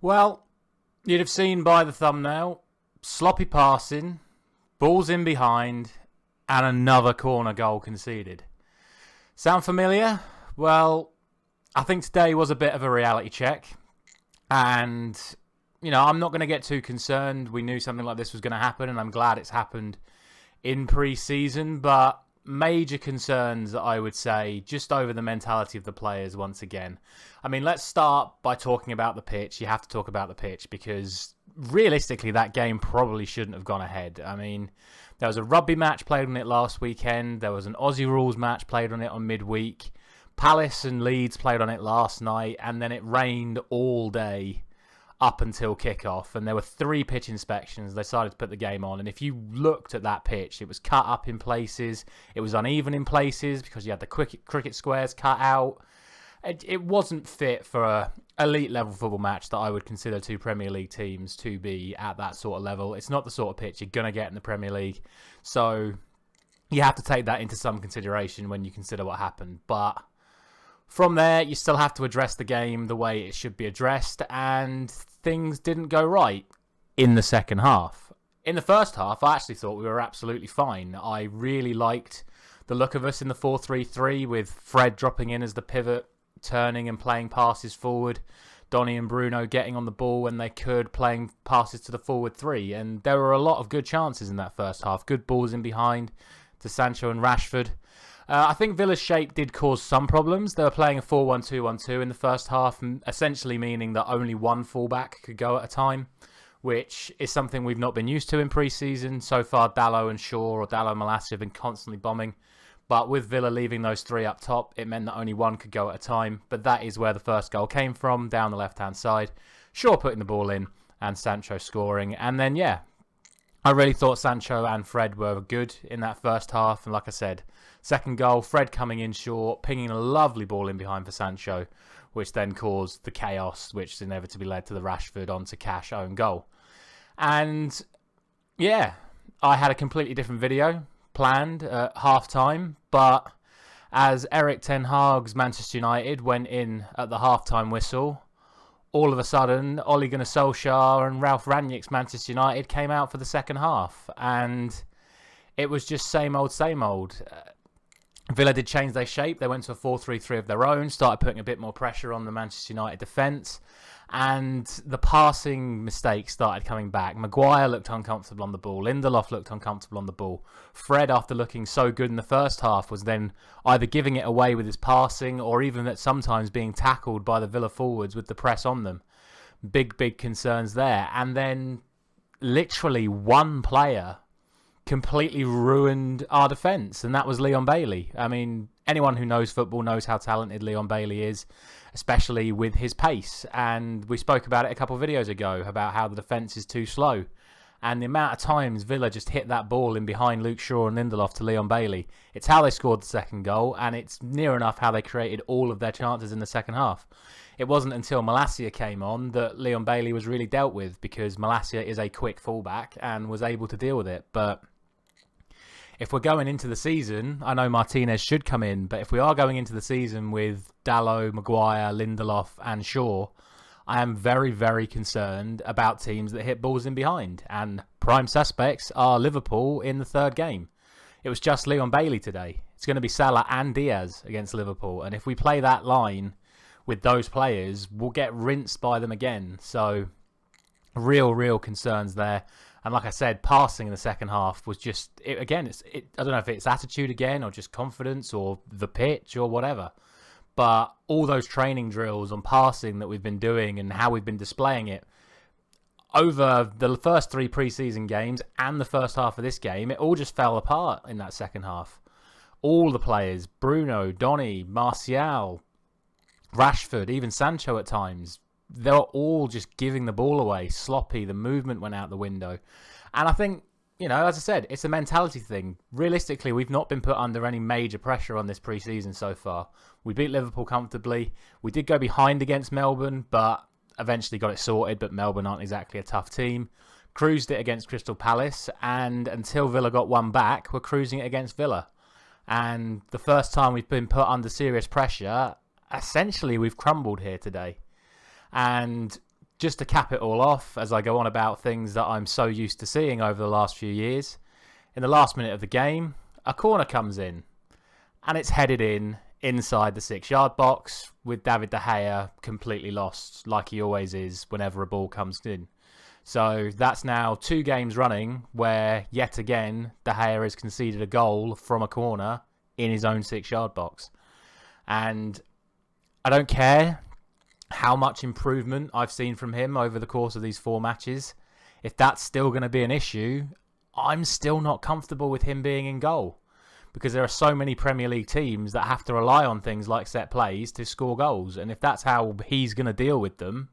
Well, you'd have seen by the thumbnail, sloppy passing, balls in behind, and another corner goal conceded. Sound familiar? Well, I think today was a bit of a reality check. And, I'm not going to get too concerned. We knew something like this was going to happen, and I'm glad it's happened in pre-season. But major concerns, I would say, just over the mentality of the players once again. I mean, let's start by talking about the pitch. You have to talk about the pitch because realistically that game probably shouldn't have gone ahead. I mean, there was a rugby match played on it last weekend. There was an Aussie rules match played on it on midweek. Palace and Leeds played on it last night, and then it rained all day up until kickoff, and there were 3 pitch inspections. They decided to put the game on, and if you looked at that pitch, it was cut up in places, it was uneven in places because you had the cricket squares cut out. It wasn't fit for a elite level football match that I would consider 2 Premier League teams to be at that sort of level. It's not the sort of pitch you're going to get in the Premier League, so you have to take that into some consideration when you consider what happened. But from there, you still have to address the game the way it should be addressed, and things didn't go right in the second half. In the first half, I actually thought we were absolutely fine. I really liked the look of us in the 4-3-3 with Fred dropping in as the pivot, turning and playing passes forward, Donny and Bruno getting on the ball when they could, playing passes to the forward 3, and there were a lot of good chances in that first half. Good balls in behind to Sancho and Rashford. I think Villa's shape did cause some problems. They were playing a 4-1-2-1-2 in the first half, essentially meaning that only one fullback could go at a time, which is something we've not been used to in pre-season. So far, Dalot and Shaw or Dalot and Malacia have been constantly bombing. But with Villa leaving those 3 up top, it meant that only one could go at a time. But that is where the first goal came from, down the left-hand side. Shaw putting the ball in and Sancho scoring. And then, I really thought Sancho and Fred were good in that first half. And like I said, second goal, Fred coming in short, pinging a lovely ball in behind for Sancho, which then caused the chaos, which inevitably led to the Rashford onto Cash own goal. And I had a completely different video planned at half-time, but as Erik ten Hag's Manchester United went in at the half-time whistle, all of a sudden, Ole Gunnar Solskjaer and Ralph Rangnick's Manchester United came out for the second half, and it was just same old, same old. Villa did change their shape. They went to a 4-3-3 of their own, started putting a bit more pressure on the Manchester United defence, and the passing mistakes started coming back. Maguire looked uncomfortable on the ball. Lindelof looked uncomfortable on the ball. Fred, after looking so good in the first half, was then either giving it away with his passing or even at sometimes being tackled by the Villa forwards with the press on them. Big concerns there. And then literally one player completely ruined our defence, and that was Leon Bailey. I mean, anyone who knows football knows how talented Leon Bailey is, especially with his pace. And we spoke about it a couple of videos ago, about how the defence is too slow. And the amount of times Villa just hit that ball in behind Luke Shaw and Lindelof to Leon Bailey. It's how they scored the second goal, and it's near enough how they created all of their chances in the second half. It wasn't until Malacia came on that Leon Bailey was really dealt with, because Malacia is a quick fullback and was able to deal with it. But if we're going into the season, I know Martinez should come in, but if we are going into the season with Dalot, Maguire, Lindelof and Shaw, I am very concerned about teams that hit balls in behind. And prime suspects are Liverpool in the third game. It was just Leon Bailey today. It's going to be Salah and Diaz against Liverpool. And if we play that line with those players, we'll get rinsed by them again. So real concerns there. And like I said, passing in the second half was just, I don't know if it's attitude again or just confidence or the pitch or whatever. But all those training drills on passing that we've been doing and how we've been displaying it over the first 3 pre-season games and the first half of this game, it all just fell apart in that second half. All the players, Bruno, Donny, Martial, Rashford, even Sancho at times, they were all just giving the ball away, sloppy. The movement went out the window. And I think, as I said, it's a mentality thing. Realistically, we've not been put under any major pressure on this pre-season so far. We beat Liverpool comfortably. We did go behind against Melbourne, but eventually got it sorted. But Melbourne aren't exactly a tough team. Cruised it against Crystal Palace. And until Villa got one back, we're cruising it against Villa. And the first time we've been put under serious pressure, essentially we've crumbled here today. And just to cap it all off, as I go on about things that I'm so used to seeing over the last few years, in the last minute of the game, a corner comes in, and it's headed inside the 6-yard box, with David De Gea completely lost, like he always is whenever a ball comes in. So that's now 2 games running where, yet again, De Gea has conceded a goal from a corner in his own 6-yard box. And I don't care how much improvement I've seen from him over the course of these 4 matches. If that's still going to be an issue, I'm still not comfortable with him being in goal, because there are so many Premier League teams that have to rely on things like set plays to score goals. And if that's how he's going to deal with them,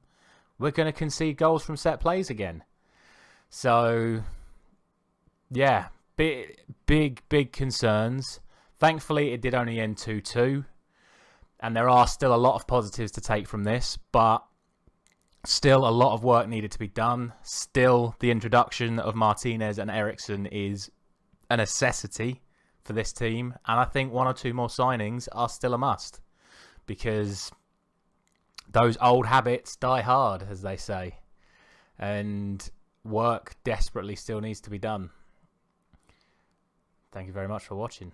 we're going to concede goals from set plays again. So, yeah, big concerns. Thankfully, it did only end 2-2. And there are still a lot of positives to take from this, but still a lot of work needed to be done. Still, the introduction of Martinez and Eriksen is a necessity for this team. And I think 1 or 2 more signings are still a must, because those old habits die hard, as they say. And work desperately still needs to be done. Thank you very much for watching.